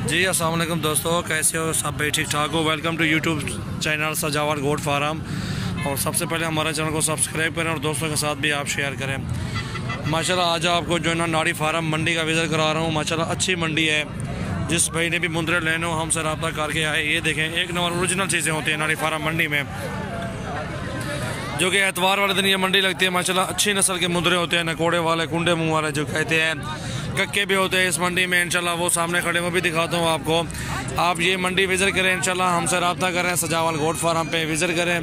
जी अस्सलाम वालेकुम दोस्तों, कैसे हो सब? भाई ठीक ठाक हो? वेलकम टू यूट्यूब चैनल सजावट गोट फार्म। और सबसे पहले हमारे चैनल को सब्सक्राइब करें और दोस्तों के साथ भी आप शेयर करें। माशाल्लाह आज आपको जो है ना नाड़ी फार्म मंडी का विज़िट करा रहा हूँ। माशाल्लाह अच्छी मंडी है। जिस भाई ने भी मुंदरे लेने हो हमसे रब्ता करके आए। ये देखें, एक नंबर ओरिजिनल चीज़ें होती हैं नाड़ी फार्म मंडी में, जो कि एतवार वाले दिन ये मंडी लगती है। माशाल्लाह अच्छी नस्ल के मुंदरे होते हैं, नकोड़े वाले, कुंडे मुँह वाले जो कहते हैं, कक्के भी होते हैं इस मंडी में। इंशाल्लाह वो सामने खड़े वो भी दिखाता हूँ आपको। आप ये मंडी विज़िट करें, इंशाल्लाह हमसे रब्ता करें, सजावट गोट फार्म पे विज़िट करें।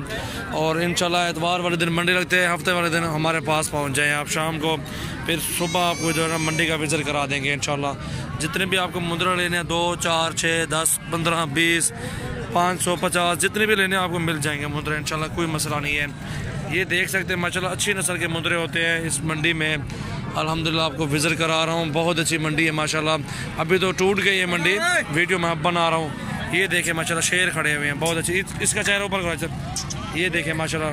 और इंशाल्लाह एतवार वाले दिन मंडी लगते हैं, हफ्ते वाले दिन हमारे पास पहुँच जाएँ आप शाम को, फिर सुबह आपको जो है ना मंडी का विज़िट करा देंगे इंशाल्लाह। जितने भी आपको मुंदरा लेने हैं 2, 4, 6, 10, 15, 20, 500, 50 जितने भी लेने आपको मिल जाएंगे मुंदरे इंशाल्लाह, कोई मसला नहीं है। ये देख सकते हैं माशाल्लाह अच्छी नस्ल के मुंदरे होते हैं इस मंडी में। अल्हम्दुलिल्लाह आपको विज़िट करा रहा हूँ। बहुत अच्छी मंडी है माशाल्लाह। अभी तो टूट गई है मंडी, वीडियो मैं अब बना रहा हूँ। ये देखें माशाल्लाह शेर खड़े हुए हैं, बहुत अच्छी। इसका चेहरा ऊपर करो। ये देखें माशाल्लाह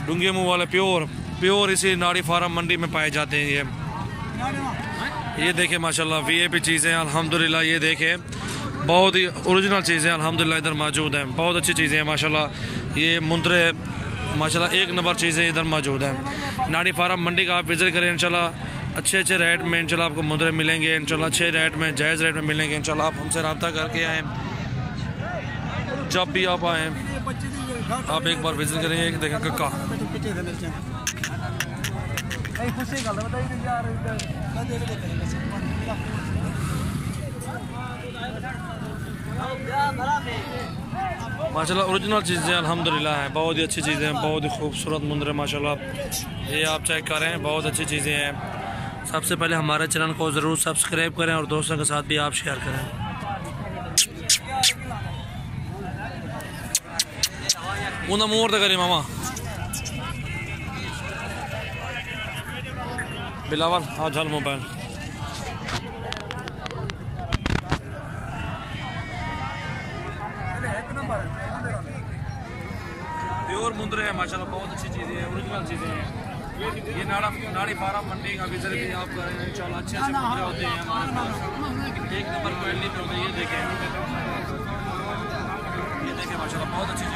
डूंगे मुँह वाले प्योर इसी नाड़ी फार्म मंडी में पाए जाते हैं। ये देखें माशाल्लाह वीआईपी चीज़ें अल्हम्दुलिल्लाह। ये देखें बहुत ही ओरिजिनल चीज़ें अल्हम्दुलिल्लाह इधर मौजूद हैं। बहुत अच्छी चीज़ें हैं माशाल्लाह। ये मुंदरे माशाल्लाह एक नंबर चीज़ें इधर मौजूद हैं। नाड़ी फार्म मंडी का आप विज़िट करें इंशाल्लाह। अच्छे रेट में इंशाल्लाह आपको मुंदरे मिलेंगे इंशाल्लाह। अच्छे रेट में, जायज़ रेट में मिलेंगे इंशाल्लाह। आप हमसे रब्ता करके आएँ, जब भी आप आएँ आप एक बार विज़िट करेंगे। देखें कक्का, माशाल्लाह ओरिजिनल चीज़ें अल्हम्दुलिल्लाह हैं। बहुत ही अच्छी चीज़ें हैं, बहुत ही खूबसूरत मुंदरे माशाल्लाह। ये आप चेक करें, बहुत अच्छी चीज़ें हैं। सबसे पहले हमारे चैनल को ज़रूर सब्सक्राइब करें और दोस्तों के साथ भी आप शेयर करें। उन्हें मोर तो करी मामा बिलावल, हाँ झल मोबाइल। प्योर मुंदरे हैं माशाल्लाह, बहुत अच्छी चीज़ें हैं, ओरिजिनल चीज़ें हैं। ये नाड़ी फार्म मंडी का विज़िट भी आप करें इंशाल्लाह। अच्छे मुंदरे होते हैं हमारे पास, एक नंबर क्वालिटी पे होते हैं। ये देखें माशाल्लाह बहुत अच्छी चीज़ें।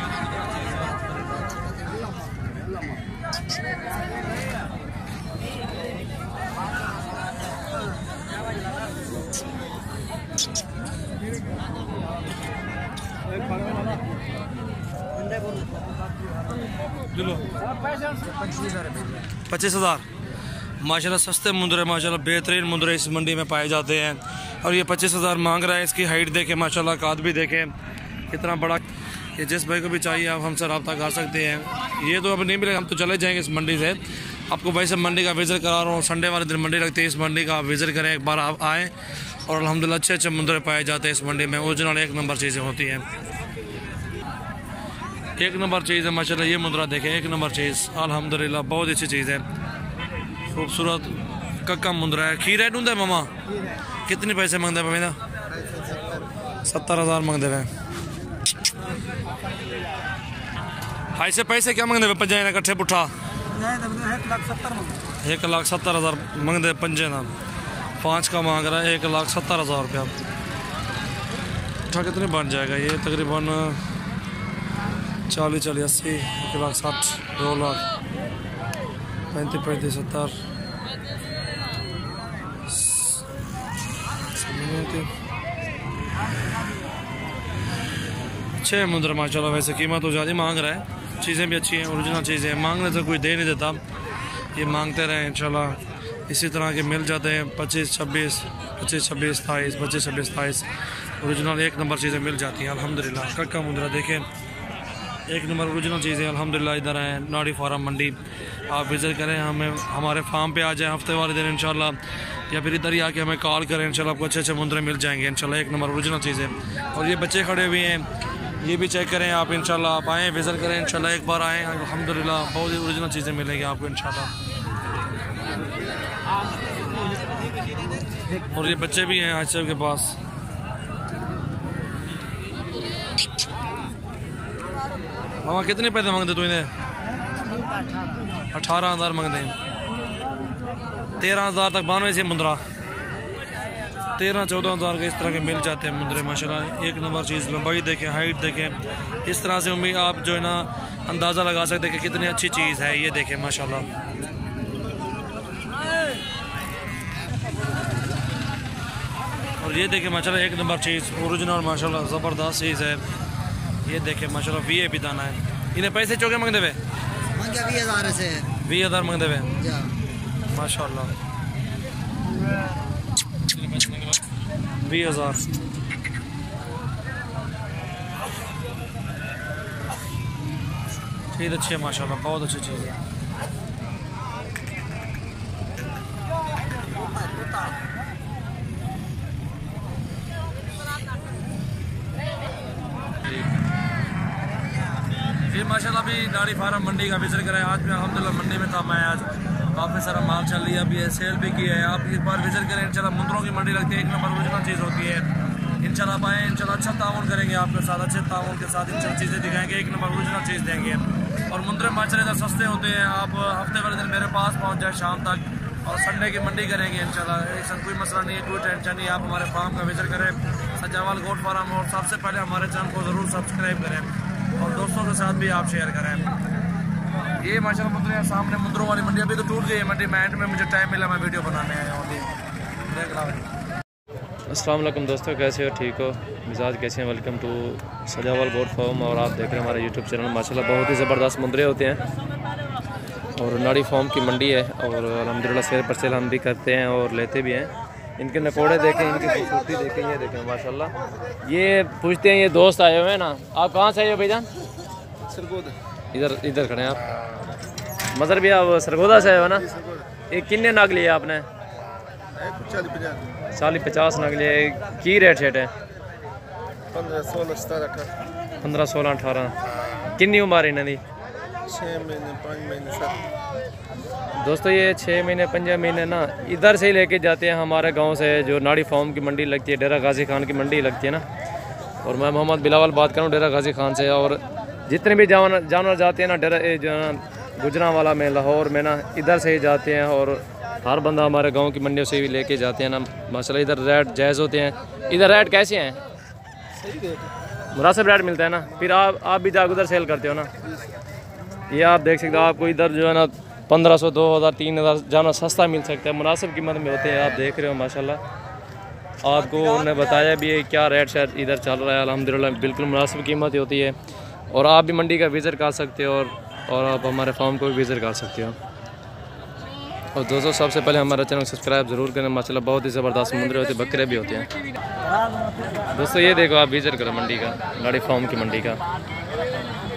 चलो 25,000 माशाल्लाह सस्ते मुंदरे, माशाल्लाह बेहतरीन मुंदरे इस मंडी में पाए जाते हैं। और ये 25,000 मांग रहा है। इसकी हाइट देखें माशाल्लाह, काद भी देखें कितना बड़ा। ये जिस भाई को भी चाहिए आप हमसे रब्ता कर सकते हैं। ये तो अब नहीं मिलेगा, हम तो चले जाएंगे इस मंडी से। आपको वैसे मंडी का विज़िट करा रहा हूँ। संडे वाले दिन मंडी लगती है, इस मंडी का आप विज़िट करें एक बार, आप आएँ। और अल्हम्दुलिल्लाह अच्छे मुंदरे पाए जाते हैं इस मंडी में। ओरिजिनल एक नंबर चीज़ें होती हैं, एक नंबर चीज़ है माशाल्लाह। ये मुंदरा देखें, एक नंबर चीज़ अल्हम्दुलिल्लाह, बहुत अच्छी चीज़ है। खूबसूरत कक्का मुंदरा है। खीर है ढूंढे मामा, कितने पैसे मांगते हैं? मेरा 70,000 मांगते हैं। हाई से पैसे क्या मांगते हैं? पंजे ना कट्ठे पुट्ठा 1,70,000 मांगते पंजे ना। 5 का मांग रहा है, 1,70,000 रुपया। कितने बन जाएगा ये? तकरीबन 40, 80, 1,60,000, 2 लाख, 35, 70, अच्छे मुंदर माशाल्लाह। वैसे कीमत तो ज़्यादा मांग रहा है, चीज़ें भी अच्छी हैं, ओरिजिनल चीज़ें हैं। मांगने से कोई दे नहीं देता, ये मांगते रहे इंशाल्लाह। इसी तरह के मिल जाते हैं 25, 26, 27, 28 ओरिजिनल एक नंबर चीज़ें मिल जाती हैं अल्हम्दुलिल्लाह। कक्का मुंदरा देखें, एक नंबर ओरिजिनल चीज़ें अल्हम्दुलिल्लाह इधर हैं नाड़ी फार्म मंडी। आप विज़िट करें, हमें हमारे फार्म पे आ जाएं हफ्ते वाले दिन इंशाल्लाह, या फिर इधर ही आके हमें कॉल करें इंशाल्लाह। आपको अच्छे मुंदरे मिल जाएंगे इंशाल्लाह, एक नंबर ओरिजिनल चीज़ें। और ये बच्चे खड़े हुए हैं, ये भी चेक करें आप इंशाल्लाह। आप आएँ, विज़िट करें इंशाल्लाह, एक बार आएँ अल्हम्दुलिल्लाह, बहुत ही ओरिजिनल चीज़ें मिलेंगी आपको इंशाल्लाह। और ये बच्चे भी हैं आज के पास। मामा कितने पैसे मांगते तू इन्हें? 18,000 मांगते हैं। 13,000 तक 92 से 15 13-14 हज़ार के इस तरह के मिल जाते हैं मुंदरे माशाल्लाह। एक नंबर चीज़, लंबाई देखें, हाइट देखें, इस तरह से उम्मीद आप जो है ना अंदाज़ा लगा सकते हैं कि कितनी अच्छी चीज़ है। ये देखें माशाल्लाह। और ये देखें माशाल्लाह एक नंबर चीज़, ओरिजिनल माशाल्लाह ज़बरदस्त चीज़ है। ये देखें माशाल्लाह VIP दाना है। इन्हें पैसे चौके मंगते हुए 20,000 से 20,000 मंगते हुए माशाल्लाह। 20,000 चीज़ अच्छी है माशाल्लाह, बहुत अच्छी चीज़ है। ये माशाल्लाह भी नाड़ी फार्म मंडी का विजिट करें। आज भी अल्हम्दुलिल्लाह मंडी में था मैं। आज काफ़ी सारा माल चल रही है, अभी सेल भी की है। आप एक बार विजिट करें इंशाल्लाह। मुंदरों की मंडी लगती है, एक नंबर ओरिजिनल चीज़ होती है। इंशाल्लाह आप आएँ, इंशाल्लाह अच्छा ताउन करेंगे आपके साथ, अच्छे ताउन के साथ इंशाल्लाह चीज़ें दिखाएंगे, एक नंबर ओरिजिनल चीज़ देंगे। और मुंदरे माशाल्लाह इधर सस्ते होते हैं। आप हफ्ते वाले दिन मेरे पास पहुँच जाए शाम तक, और संडे की मंडी करेंगे इंशाल्लाह। ऐसा कोई मसला नहीं है, कोई टेंशन नहीं है। आप हमारे फार्म का विजिट करें, सजावाल गोट फार्म। और सबसे पहले हमारे चैनल को ज़रूर सब्सक्राइब करें और दोस्तों के साथ भी आप शेयर करें। ये माशाल्लाह मुंदरे सामने मुंदरों वाली मंडी, अभी तो टूट गई है मंडी। मैं एंड में मुझे टाइम मिला, मैं वीडियो बनाने आया हूँ। अस्सलाम वालेकुम दोस्तों, कैसे हो? ठीक हो? मिजाज कैसे हैं? Welcome to Sajawal goat farm. और आप देख रहे हैं हमारे यूट्यूब चैनल। माशाल्लाह बहुत ही ज़बरदस्त मुंदरे होते हैं और नाड़ी फार्म की मंडी है। और अल्हम्दुलिल्लाह सेल पर सेल हम भी करते हैं और लेते भी हैं। इनके नकोड़े देखें, इनकी खूबसूरती देखें, ये देखें माशाल्लाह। ये पूछते हैं, ये दोस्त आए हुए हैं ना, आप कहाँ से आए हो भाईजान? सरगोदा। इधर खड़े हैं आप। मज़र भी आप सरगोदा से आए हो ना? ये कितने नाग लिए आपने? 40-50 नाग लिए। की रेट शेट है? 15, 16, 17, 18। 15, 16, 18। कितनी उम्र इन्हें दी? 6 महीने 5 महीने 7। दोस्तों ये 6 महीने 5 महीने ना इधर से ही लेके जाते हैं हमारे गांव से, जो नाड़ी फार्म की मंडी लगती है, डेरा गाजी खान की मंडी लगती है ना। और मैं मोहम्मद बिलावल बात करूँ डेरा गाजी खान से। और जितने भी जानवर जाते हैं ना डेरा जो ना गुजरांवाला में, लाहौर में ना, इधर से ही जाते हैं। और हर बंदा हमारे गांव की मंडियों से भी लेके जाते हैं ना माशाल्लाह। इधर रेट जायज़ होते हैं। इधर रेट कैसे हैं? सही रेट, मुनासिब रेट मिलता है ना। फिर आप भी जाकर उधर सेल करते हो ना। ये आप देख सकते हो, आपको इधर जो है ना 1500, 2000, 3000 जानवर सस्ता मिल सकता है, मुनासिब कीमत में होते हैं। आप देख रहे हो माशाल्लाह। आपको उन्होंने बताया भी है क्या रेट शायद इधर चल रहा है। अल्हम्दुलिल्लाह बिल्कुल मुनासिब कीमत होती है। और आप भी मंडी का विज़िट कर सकते हो और आप हमारे फार्म को भी विज़िट कर सकते हो। और दोस्तों सबसे पहले हमारा चैनल सब्सक्राइब ज़रूर करें। माशाल्लाह बहुत ही ज़बरदस्त मुंदरे होते हैं, बकरे भी होते हैं। दोस्तों ये देखो, आप विज़िट करो मंडी का, नाड़ी फार्म की मंडी का।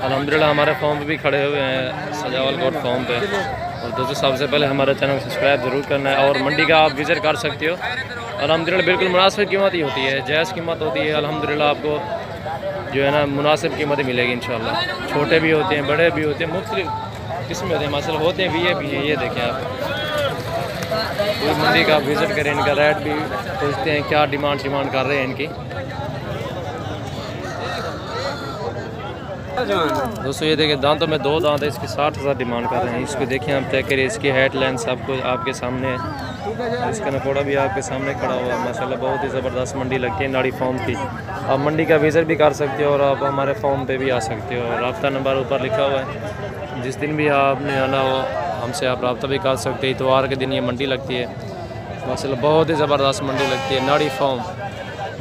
अल्हम्दुलिल्लाह हमारे फार्म पे भी खड़े हुए हैं, सजावाल गोट फार्म पे। और दोस्तों सबसे पहले हमारा चैनल सब्सक्राइब ज़रूर करना है। और मंडी का आप विज़िट कर सकते हो। अल्हम्दुलिल्लाह बिल्कुल मुनासिब कीमत ही होती है, जायज़ कीमत होती है। अल्हम्दुलिल्लाह आपको जो है ना मुनासिब कीमत ही मिलेगी इंशाल्लाह। छोटे भी होते हैं, बड़े भी होते हैं, मुख्तलिफ किस्म होते हैं माशाल्लाह, होते हैं भी है। ये देखें आप, पूरी मंडी का विज़िट करें, इनका रेट भी पूछते हैं, क्या डिमांड कर रहे हैं इनकी। दोस्तों ये देखिए, दांतों में 2 दांत है, इसकी 60,000 डिमांड कर रहे हैं। इसको देखिए आप चेक करिए, इसकी हेड लेंथ सब कुछ आपके सामने है। इसका नकोड़ा भी आपके सामने खड़ा हुआ है माशाल्लाह। बहुत ही ज़बरदस्त मंडी लगती है नाड़ी फार्म की। आप मंडी का विज़िट भी कर सकते हो और आप हमारे फार्म पे भी आ सकते हो। रब्ता नंबर ऊपर लिखा हुआ है, जिस दिन भी आपने आना हो हमसे आप रब्ता भी कर सकते हैं। इतवार के दिन ये मंडी लगती है माशाल्लाह। बहुत ही ज़बरदस्त मंडी लगती है नाड़ी फार्म,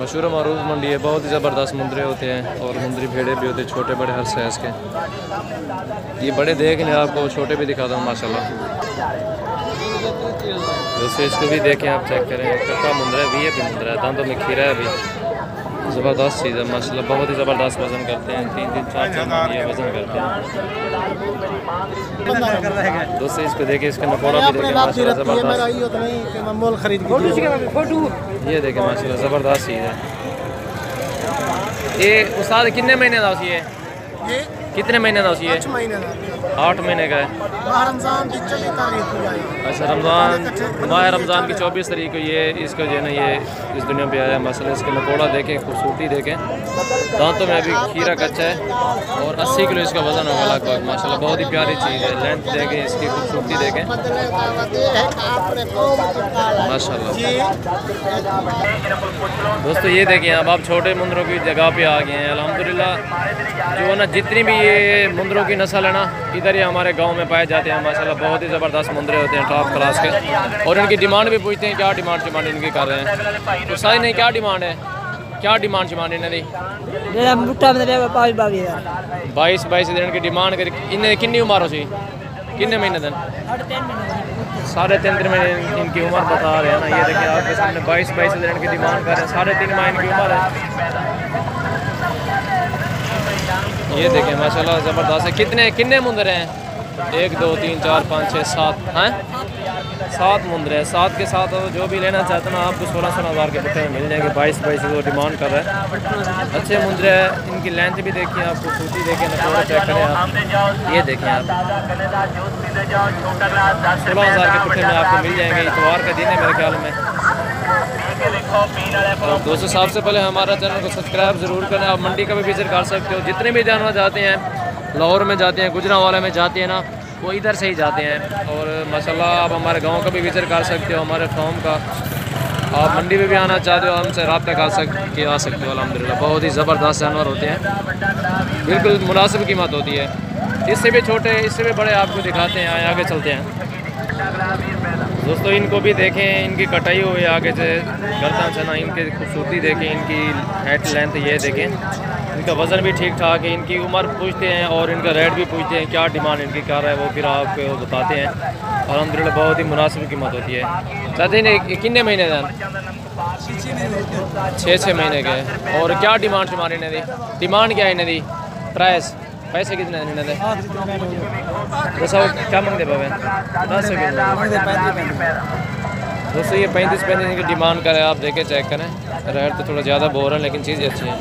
मशहूर मरूफ मंडी है। बहुत ही ज़बरदस्त मुंदरे होते हैं और मुंदरी भेड़े भी होते हैं, छोटे बड़े हर साइज़ के। ये बड़े देख लें, आपको छोटे भी दिखाता हूँ माशाल्लाह। दोस्तों इसको भी देखें, आप चेक करें, कक्का मुंदरा भी है, मुंदरा है, दांतों में खीरा है भी। ज़बरदस्त चीज़ है माशाल्लाह, बहुत ही ज़बरदस्त वज़न करते हैं। 3-3, 4-4 ये वज़न करते हैं। दोस्तों इसको देखें, इसका नकोड़ा भी देखें माशाल्लाह ज़बरदस्त। ये देखें माशाल्लाह ज़बरदस्त चीज़ है। ये उस्ताद कितने महीने का ये? कितने महीने का उसी है? 8 महीने का। 8 महीने का है। माह रमजान की 24 तारीख को आया। अच्छा, माह रमज़ान की 24 तारीख को ये इसका जो है ना ये इस दुनिया पे आया। मसला इसके नकोड़ा देखें, खूबसूरती देखें, दांतों में अभी खीरा कच्चा है और 80 किलो इसका वज़न होगा लगभग। माशाल्लाह बहुत ही प्यारी चीज़ है। लेंथ देखें, इसकी खूबसूरती देखें माशाल्लाह। दोस्तों ये देखें अब आप छोटे मुंदरों की जगह पे आ गए हैं अल्हम्दुलिल्लाह। जो है ना जितनी भी ये मुंदरों की नस्ल है ना इधर ही हमारे गांव में पाए जाते हैं माशाल्लाह। बहुत ही ज़बरदस्त मुंदरे होते हैं टॉप क्लास के। और इनकी डिमांड भी पूछते हैं, क्या डिमांड इनकी कर रहे हैं तो सारी नहीं क्या डिमांड है, क्या डिमांड इन्हें दी? 22 दिन की डिमांड कर। इन्हें कितनी उम्र हो सी, कितने महीने दिन? 3.5 महीने इनकी उम्र बता रहे हैं ना। ये देखिए आपके सामने 22 दिन की डिमांड कर रहे हैं। 3.5 माह इनकी उम्र है। ये देखें माशाल्लाह ज़बरदस्त है। कितने मुंदर हैं? 1 2 3 4 5 6 7 हैं, 7 मुंदर हैं। 7 के साथ जो भी लेना चाहते हैं ना आपको 16 हज़ार के पुट्ठे में मिल जाएंगे। 22 वो डिमांड कर रहा है। अच्छे मुंदर है। इनकी लेंथ भी देखिए आप, खूबसूरती देखें, नकोड़े चेक करें आप। ये देखें आप 16 हज़ार के पुट्ठे में आपको मिल जाएंगे। इतवार का दिन है मेरे ख्याल में। और दोस्तों सबसे पहले हमारा चैनल को सब्सक्राइब ज़रूर करें। आप मंडी का भी विजिट कर सकते हो। जितने भी जानवर जाते हैं, लाहौर में जाते हैं, गुजरांवाला में जाते हैं ना, वो इधर से ही जाते हैं। और माशाल्लाह आप हमारे गांव का भी विजिट कर सकते हो, हमारे फार्म का। आप मंडी में भी आना चाहते हो हमसे रब्ता कर सकते आ सकते हो। अल्हम्दुलिल्लाह बहुत ही ज़बरदस्त जानवर होते हैं, बिल्कुल मुनासिब कीमत होती है। इससे भी छोटे, इससे भी बड़े आपको दिखाते हैं, आगे चलते हैं। दोस्तों इनको भी देखें, इनकी कटाई हुई आगे से गर्दन से ना, इनकी खूबसूरती देखें, इनकी हेड लेंथ ये देखें, इनका वज़न भी ठीक ठाक है। इनकी उम्र पूछते हैं और इनका रेट भी पूछते हैं, क्या डिमांड इनकी कर रहा है वो फिर आपको बताते हैं। अल्हम्दुलिल्लाह बहुत ही मुनासिब कीमत होती है। चाहते हैं कितने महीने का? 6 महीने के। और क्या डिमांड तुम्हारी ने दी? डिमांड क्या है इन्हें दी? प्राइस पैसे कितने इन्हें दे? दोस्तों क्या मांगते पावे? 10 दोस्तों ये 35 इनकी डिमांड करें। आप देखें चेक करें, रेट तो थोड़ा ज़्यादा बोल रहा है लेकिन चीज़ें अच्छी हैं।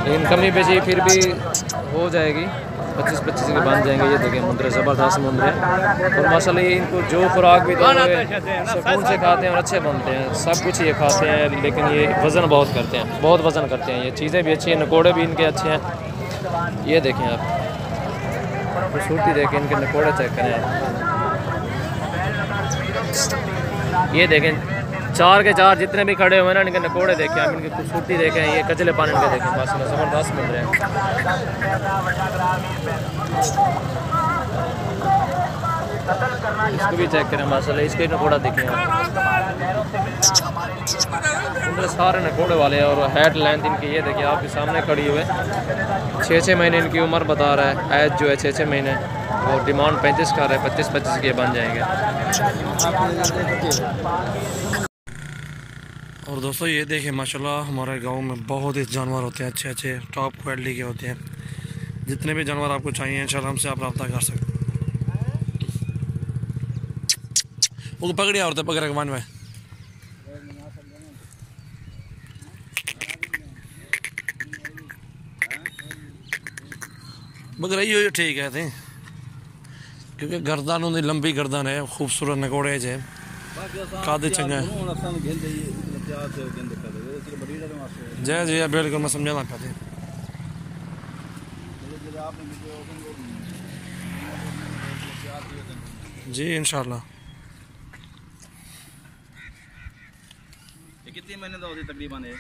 लेकिन कमी पेशी फिर भी हो जाएगी, 25 के बन जाएंगे। ये देखें मुंदरे ज़बरदस्त मुंदरे और माशाल्लाह ये इनको जो खुराक भी दो सुकून से खाते हैं और अच्छे बनते हैं। सब कुछ ये खाते हैं लेकिन ये वज़न बहुत करते हैं, बहुत वज़न करते हैं। ये चीज़ें भी अच्छी हैं, नकोड़े भी इनके अच्छे हैं। ये देखें आप खूबसूरती देखें, इनके नकोड़े चेक करें आप। ये देखें 4 के 4 जितने भी खड़े हुए हैं ना, इनके नकोड़े देखें आप, इनकी खूबसूरती देखें, ये कचले पानी इनके देखें माशाल्लाह ज़बरदस्त मिल रहे हैं। इसको भी चेक करें माशाल्लाह, इसके नकोड़ा देखें आप, इनके सारे नकोड़े वाले हैं। और हेड लेंथ इनकी ये देखिए आपके सामने खड़ी हुए। 6 महीने इनकी उम्र बता रहा है, एज जो है 6 महीने। और डिमांड 35 कर रहा है, 25 के बन जाएंगे। और दोस्तों ये देखें माशाल्लाह हमारे गांव में बहुत ही जानवर होते हैं, अच्छे टॉप क्वालिटी के होते हैं। जितने भी जानवर आपको चाहिए इंशाल्लाह हमसे आप रब्ता कर सकते हैं। वो पकड़िया और पकड़ मान में मगर यो ठीक है थे, क्योंकि गर्दन उनकी लंबी गर्दन है, खूबसूरत नकोड़े है, कादे चंगा है। जय जय बिल्कुल मैं समझाना पाते जी इंशाल्लाह। कितने महीने का तकरीबन है?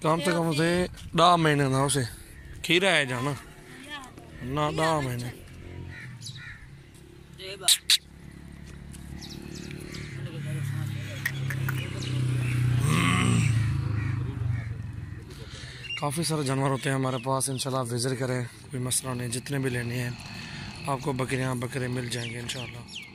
कम से कम से 10 महीने का उसे खीरा है जाना ना 10 महीने। काफ़ी सारे जानवर होते हैं हमारे पास, इंशाल्लाह विज़िट करें, कोई मसला नहीं। जितने भी लेने हैं आपको बकरियां बकरे मिल जाएंगे इंशाल्लाह।